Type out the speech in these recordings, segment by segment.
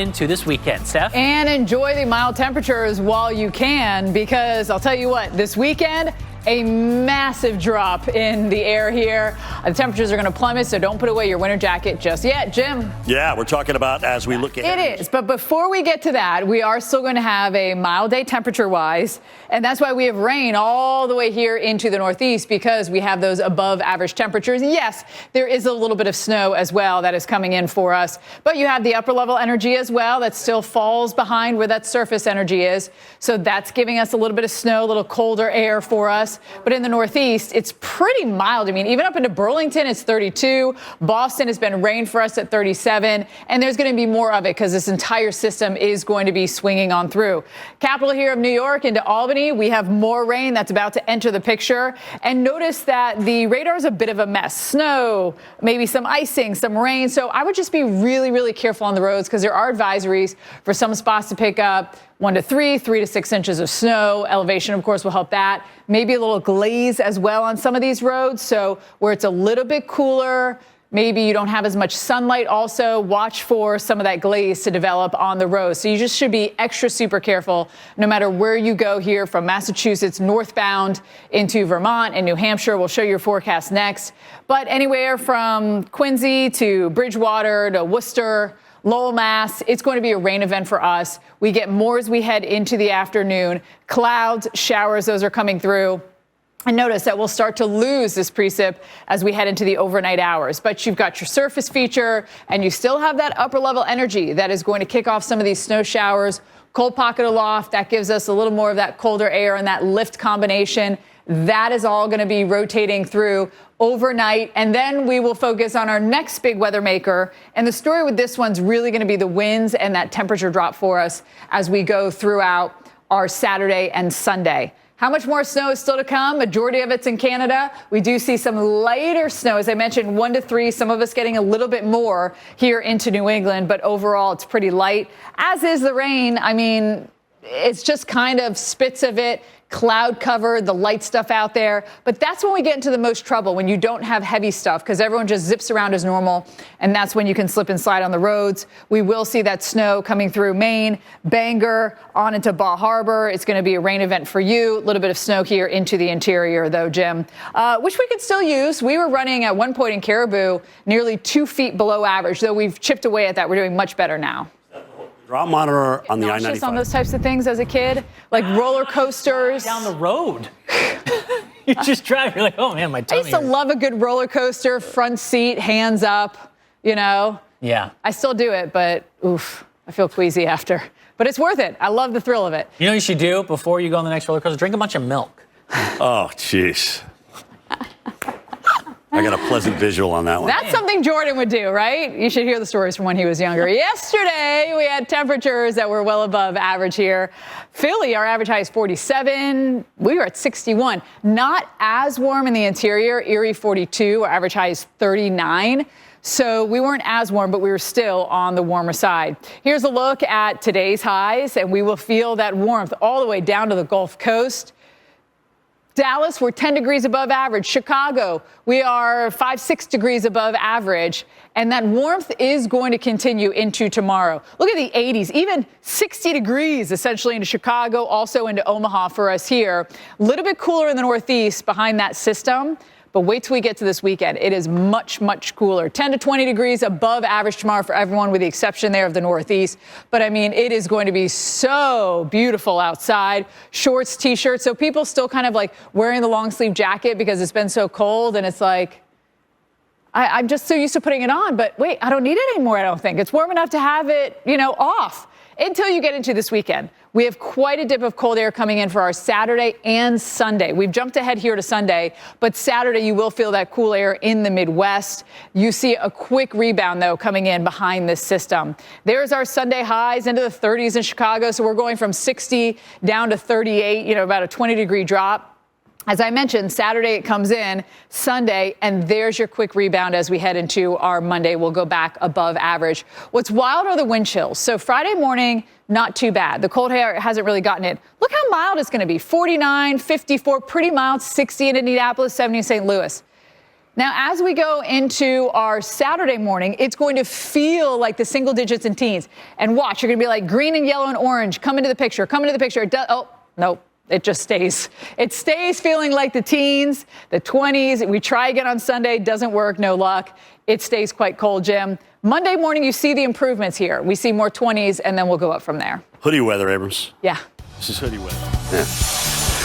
into this weekend, Steph. And enjoy the mild temperatures while you can, because I'll tell you what, this weekend, a massive drop in the air here. The temperatures are going to plummet, so don't put away your winter jacket just yet. Jim? Yeah, we're talking about as we look ahead. It is, but before we get to that, we are still going to have a mild day temperature-wise, and that's why we have rain all the way here into the Northeast, because we have those above average temperatures. Yes, there is a little bit of snow as well that is coming in for us, but you have the upper level energy as well that still falls behind where that surface energy is, so that's giving us a little bit of snow, a little colder air for us. But in the Northeast, it's pretty mild. I mean, even up into Burlington, it's 32. Boston has been rain for us at 37. And there's going to be more of it because this entire system is going to be swinging on through. Capital here of New York into Albany, we have more rain that's about to enter the picture. And notice that the radar is a bit of a mess. Snow, maybe some icing, some rain. So I would just be really, really careful on the roads because there are advisories for some spots to pick up 1 to 3, 3 to 6 inches of snow. Elevation, of course, will help that. Maybe a little glaze as well on some of these roads. So where it's a little bit cooler, maybe you don't have as much sunlight. Also, watch for some of that glaze to develop on the road. So you just should be extra super careful no matter where you go here from Massachusetts northbound into Vermont and New Hampshire. We'll show your forecast next. But anywhere from Quincy to Bridgewater to Worcester, Lowell, Mass, it's going to be a rain event for us. We get more as we head into the afternoon. Clouds, showers, those are coming through. And notice that we'll start to lose this precip as we head into the overnight hours. But you've got your surface feature, and you still have that upper level energy that is going to kick off some of these snow showers. Cold pocket aloft, that gives us a little more of that colder air and that lift combination. That is all going to be rotating through overnight. And then we will focus on our next big weather maker. And the story with this one's really going to be the winds and that temperature drop for us as we go throughout our Saturday and Sunday. How much more snow is still to come? Majority of it's in Canada. We do see some lighter snow, as I mentioned, 1 to 3, some of us getting a little bit more here into New England, but overall it's pretty light, as is the rain. I mean, it's just kind of spits of it, cloud cover, the light stuff out there. But that's when we get into the most trouble, when you don't have heavy stuff, because everyone just zips around as normal. And that's when you can slip and slide on the roads. We will see that snow coming through Maine, Bangor, on into Bar Harbor. It's going to be a rain event for you. A little bit of snow here into the interior, though, Jim, which we could still use. We were running at one point in Caribou nearly 2 feet below average, though we've chipped away at that. We're doing much better now. Drought monitor on the I-95. I-95. On those types of things as a kid, like roller coasters. Down the road. You just drive, you're like, oh man, my tummy I used to love a good roller coaster, front seat, hands up, you know. Yeah. I still do it, but oof, I feel queasy after. But it's worth it. I love the thrill of it. You know what you should do before you go on the next roller coaster? Drink a bunch of milk. Oh, jeez. I got a pleasant visual on that one. That's something Jordan would do, right? You should hear the stories from when he was younger. Yesterday, we had temperatures that were well above average here. Philly, our average high is 47. We were at 61. Not as warm in the interior. Erie, 42. Our average high is 39. So we weren't as warm, but we were still on the warmer side. Here's a look at today's highs, and we will feel that warmth all the way down to the Gulf Coast. Dallas, we're 10 degrees above average. Chicago, we are 5-6 degrees above average. And that warmth is going to continue into tomorrow. Look at the 80s, even 60 degrees essentially into Chicago, also into Omaha for us here. A little bit cooler in the Northeast behind that system. But wait till we get to this weekend. It is much, much cooler. 10 to 20 degrees above average tomorrow for everyone, with the exception there of the Northeast. But, I mean, it is going to be so beautiful outside. Shorts, T-shirts. So people still kind of like wearing the long sleeve jacket because it's been so cold. And it's like, I'm just so used to putting it on. But wait, I don't need it anymore, I don't think. It's warm enough to have it, you know, off. Until you get into this weekend. We have quite a dip of cold air coming in for our Saturday and Sunday. We've jumped ahead here to Sunday, but Saturday you will feel that cool air in the Midwest. You see a quick rebound, though, coming in behind this system. There's our Sunday highs into the 30s in Chicago, so we're going from 60 down to 38, you know, about a 20-degree drop. As I mentioned, Saturday it comes in, Sunday, and there's your quick rebound as we head into our Monday. We'll go back above average. What's wild are the wind chills. So Friday morning, not too bad. The cold air hasn't really gotten it. Look how mild it's going to be. 49, 54, pretty mild, 60 in Indianapolis, 70 in St. Louis. Now, as we go into our Saturday morning, it's going to feel like the single digits and teens. And watch, you're going to be like green and yellow and orange. Come into the picture. Come into the picture. Oh, nope. It just stays. It stays feeling like the teens, the 20s. We try again on Sunday. Doesn't work. No luck. It stays quite cold, Jim. Monday morning, you see the improvements here. We see more 20s, and then we'll go up from there. Hoodie weather, Abrams. Yeah. This is hoodie weather. Yeah.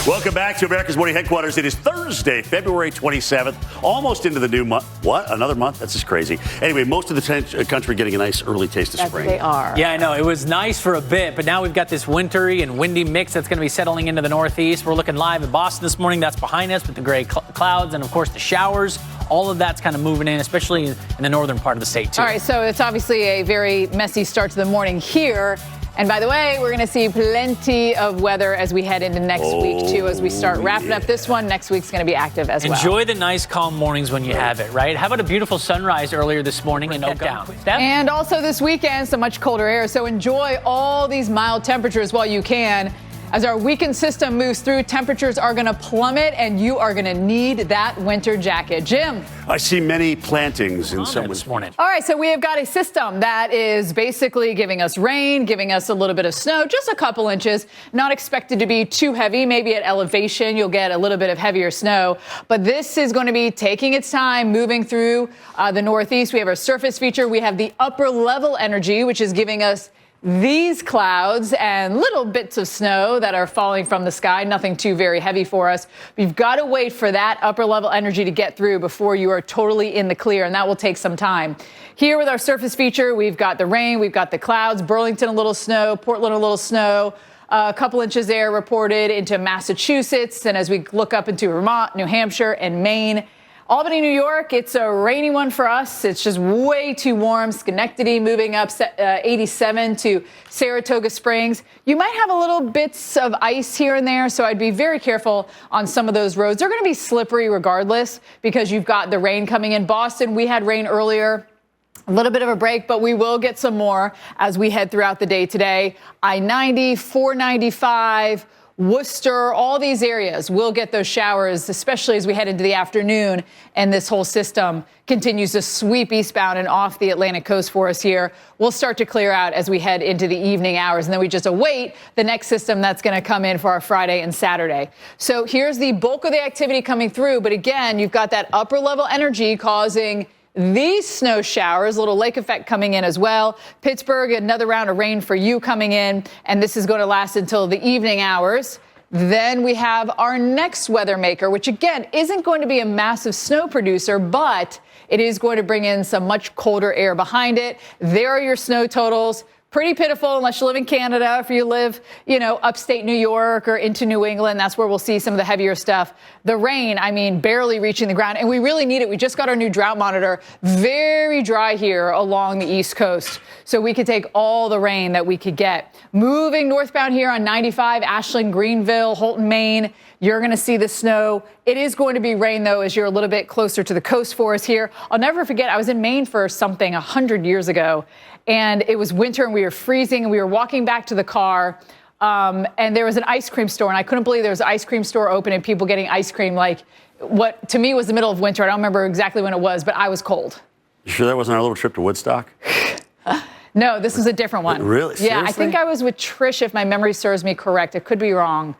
Welcome back to America's Morning Headquarters. It is Thursday, February 27th, almost into the new month. What? Another month? That's just crazy. Anyway, most of the country getting a nice early taste of spring. They are. Yeah, I know. It was nice for a bit, but now we've got this wintry and windy mix that's going to be settling into the Northeast. We're looking live in Boston this morning. That's behind us with the gray clouds and, of course, the showers. All of that's kind of moving in, especially in the northern part of the state, too. All right, so it's obviously a very messy start to the morning here. And by the way, we're going to see plenty of weather as we head into next week, too, as we start wrapping up this one. Next week's going to be active as well. Enjoy the nice, calm mornings when you have it, right? How about a beautiful sunrise earlier this morning in Oaktown? And also this weekend, some much colder air. So enjoy all these mild temperatures while you can. As our weekend system moves through, temperatures are going to plummet, and you are going to need that winter jacket. Jim. I see many plantings in some this morning. All right, so we have got a system that is basically giving us rain, giving us a little bit of snow, just a couple inches, not expected to be too heavy. Maybe at elevation, you'll get a little bit of heavier snow. But this is going to be taking its time, moving through the Northeast. We have our surface feature. We have the upper level energy, which is giving us these clouds and little bits of snow that are falling from the sky, nothing too very heavy for us. We've got to wait for that upper level energy to get through before you are totally in the clear, and that will take some time. Here with our surface feature, we've got the rain, we've got the clouds, Burlington a little snow, Portland a little snow, a couple inches there reported into Massachusetts, and as we look up into Vermont, New Hampshire, and Maine, Albany, New York, it's a rainy one for us. It's just way too warm. Schenectady moving up 87 to Saratoga Springs. You might have a little bits of ice here and there, so I'd be very careful on some of those roads. They're going to be slippery regardless because you've got the rain coming in. Boston, we had rain earlier. A little bit of a break, but we will get some more as we head throughout the day today. I-90, 495, Worcester, all these areas will get those showers, especially as we head into the afternoon, and this whole system continues to sweep eastbound and off the Atlantic coast for us here. We'll start to clear out as we head into the evening hours, and then we just await the next system that's going to come in for our Friday and Saturday. So here's the bulk of the activity coming through, but again, you've got that upper level energy causing these snow showers, a little lake effect coming in as well. Pittsburgh, another round of rain for you coming in, and this is going to last until the evening hours. Then we have our next weather maker, which again isn't going to be a massive snow producer, but it is going to bring in some much colder air behind it. There are your snow totals. Pretty pitiful unless you live in Canada. If you live, upstate New York or into New England, that's where we'll see some of the heavier stuff. The rain, barely reaching the ground. And we really need it. We just got our new drought monitor. Very dry here along the East Coast. So we could take all the rain that we could get. Moving northbound here on 95, Ashland, Greenville, Holton, Maine. You're going to see the snow. It is going to be rain, though, as you're a little bit closer to the coast for us here. I'll never forget, I was in Maine for something 100 years ago. And it was winter and we were freezing and we were walking back to the car and there was an ice cream store and I couldn't believe there was an ice cream store open and people getting ice cream like what to me was the middle of winter. I don't remember exactly when it was, but I was cold. You sure that wasn't our little trip to Woodstock? No, this was a different one. Really? Yeah, Seriously? I think I was with Trish if my memory serves me correct. It could be wrong.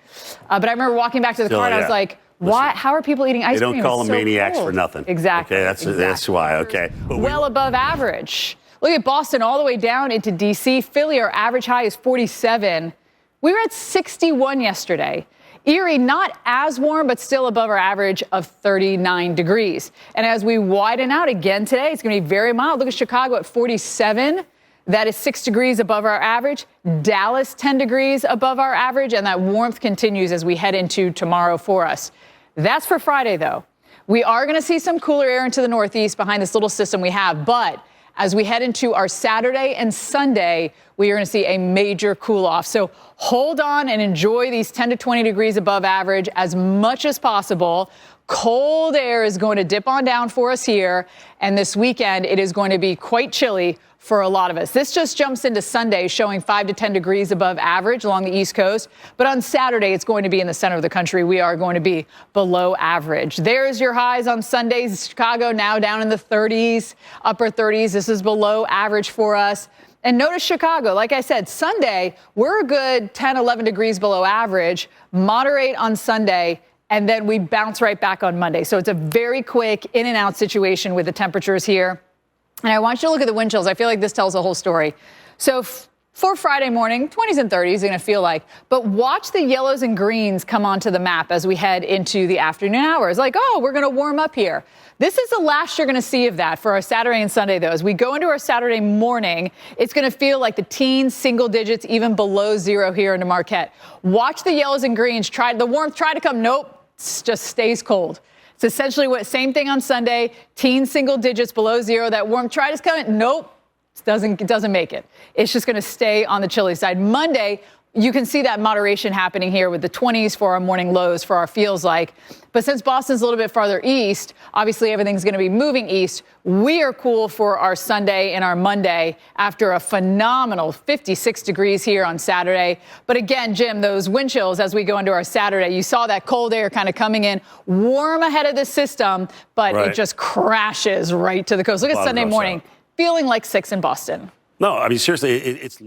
But I remember walking back to the car and I was like, why? How are people eating ice cream? They don't call them maniacs for nothing. Exactly. Okay, that's why. Okay. Well above average. Look at Boston all the way down into D.C. Philly, our average high is 47. We were at 61 yesterday. Erie, not as warm, but still above our average of 39 degrees. And as we widen out again today, it's going to be very mild. Look at Chicago at 47. That is 6 degrees above our average. Dallas, 10 degrees above our average. And that warmth continues as we head into tomorrow for us. That's for Friday, though. We are going to see some cooler air into the Northeast behind this little system we have, but as we head into our Saturday and Sunday, we are going to see a major cool off. So hold on and enjoy these 10 to 20 degrees above average as much as possible. Cold air is going to dip on down for us here. And this weekend, it is going to be quite chilly. for a lot of us. This just jumps into Sunday, showing 5 to 10 degrees above average along the East Coast. But on Saturday, it's going to be in the center of the country. We are going to be below average. There's your highs on Sundays. Chicago now down in the 30s, upper 30s. This is below average for us. And notice Chicago, like I said, Sunday, we're a good 10, 11 degrees below average, moderate on Sunday, and then we bounce right back on Monday. So it's a very quick in and out situation with the temperatures here. And I want you to look at the wind chills. I feel like this tells the whole story. So for Friday morning, 20s and 30s, going to feel like. But watch the yellows and greens come onto the map as we head into the afternoon hours. Like, oh, we're going to warm up here. This is the last you're going to see of that for our Saturday and Sunday, though. As we go into our Saturday morning, it's going to feel like the teens, single digits, even below zero here into Marquette. Watch the yellows and greens. The warmth try to come. Nope. It just stays cold. It's essentially same thing on Sunday. Teens, single digits, below zero. That warmth try to come in. Nope. It doesn't make it. It's just going to stay on the chilly side. Monday, you can see that moderation happening here with the 20s for our morning lows for our feels like. But since Boston's a little bit farther east, obviously everything's going to be moving east. We are cool for our Sunday and our Monday after a phenomenal 56 degrees here on Saturday. But again, Jim, those wind chills as we go into our Saturday, you saw that cold air kind of coming in warm ahead of the system, but It just crashes right to the coast. Look at Sunday morning, feeling like 6 in Boston. No, I mean, seriously, it's